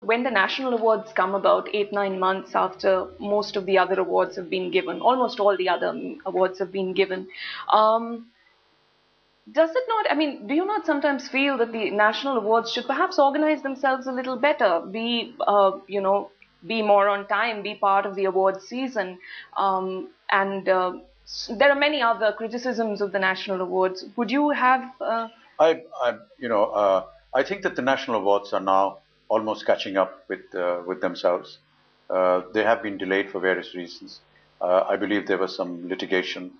When the national awards come about 8, 9 months after most of the other awards have been given, almost all the other awards have been given, um, does it not, I mean, do you not sometimes feel that the national awards should perhaps organize themselves a little better, be more on time, be part of the award season, and there are many other criticisms of the national awards. Would you have? I think that the national awards are now almost catching up with themselves. They have been delayed for various reasons. I believe there was some litigation,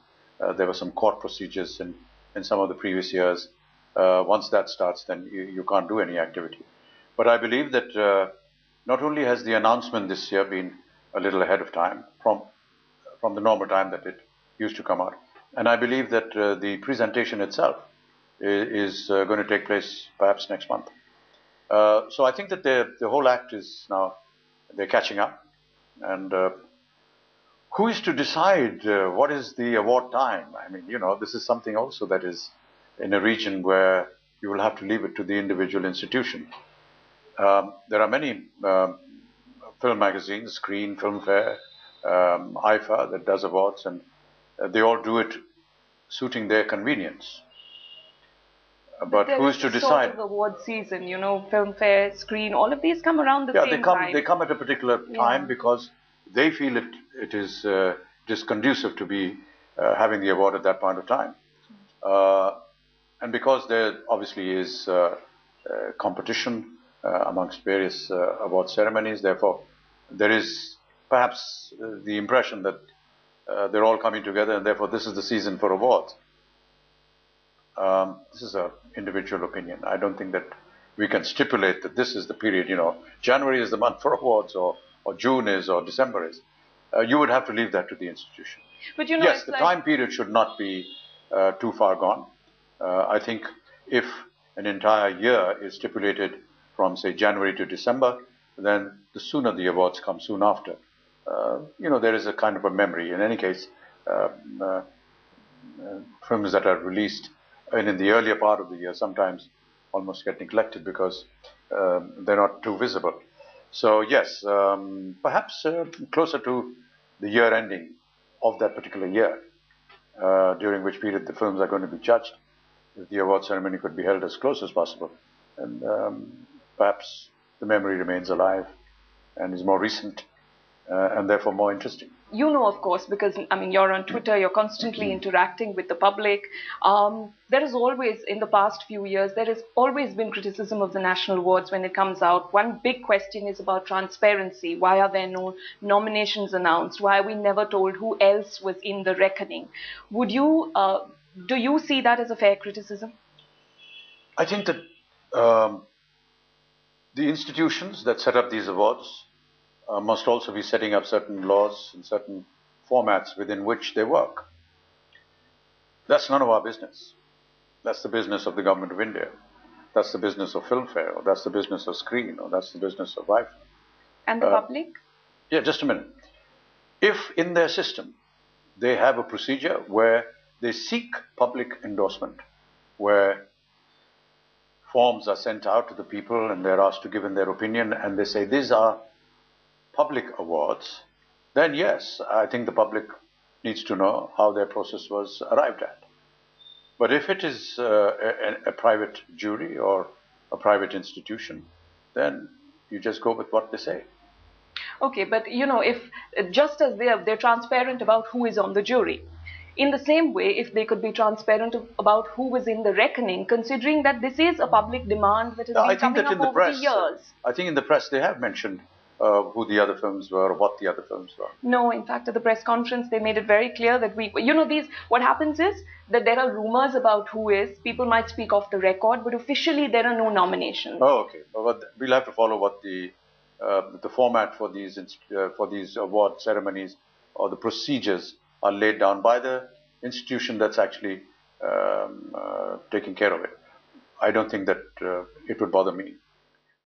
there were some court procedures in some of the previous years. Once that starts, then you can't do any activity. But I believe that not only has the announcement this year been a little ahead of time from the normal time that it used to come out, and I believe that the presentation itself is going to take place perhaps next month. So I think that the whole act is now, they're catching up. And who is to decide what is the award time? I mean, this is something also that is in a region where you will have to leave it to the individual institution. There are many film magazines, Screen, Filmfare, IFA, that does awards, and they all do it suiting their convenience. But who is to decide? Sort of award season, Filmfare, Screen, all of these come around the same time. They come at a particular time because they feel it is conducive to be having the award at that point of time. And because there obviously is competition amongst various award ceremonies, therefore there is perhaps the impression that they're all coming together, and therefore this is the season for awards. This is an individual opinion. I don't think that we can stipulate that this is the period, January is the month for awards, or June is, or December is. You would have to leave that to the institution. But yes, the time period should not be too far gone. I think if an entire year is stipulated from, say, January to December, then the sooner the awards come, soon after. There is a kind of a memory. In any case, films that are released and in the earlier part of the year sometimes almost get neglected because they're not too visible. So yes, perhaps closer to the year ending of that particular year, during which period the films are going to be judged, if the award ceremony could be held as close as possible, and perhaps the memory remains alive and is more recent and therefore more interesting. Of course, because you're on Twitter, you're constantly interacting with the public. There is always, in the past few years, there has always been criticism of the national awards when it comes out. One big question is about transparency. Why are there no nominations announced? Why are we never told who else was in the reckoning? Do you see that as a fair criticism? I think that the institutions that set up these awards must also be setting up certain laws and certain formats within which they work. That's none of our business. That's the business of the government of India. That's the business of Filmfare, or that's the business of Screen, or that's the business of IFA. And the public? Yeah, just a minute. If in their system they have a procedure where they seek public endorsement, where forms are sent out to the people and they're asked to give in their opinion, and they say these are public awards, then yes, I think the public needs to know how their process was arrived at. But if it is a private jury or a private institution, then you just go with what they say. Okay, but if just as they're transparent about who is on the jury, in the same way, if they could be transparent about who was in the reckoning, considering that this is a public demand that has been coming up over the years. I think in the press they have mentioned who the other films were, or what the other films were. No, in fact, at the press conference, they made it very clear that what happens is that there are rumors about who is, people might speak off the record, but officially there are no nominations. Oh, okay. Well, we'll have to follow what the format for these award ceremonies or the procedures are laid down by the institution that's actually taking care of it. I don't think that it would bother me.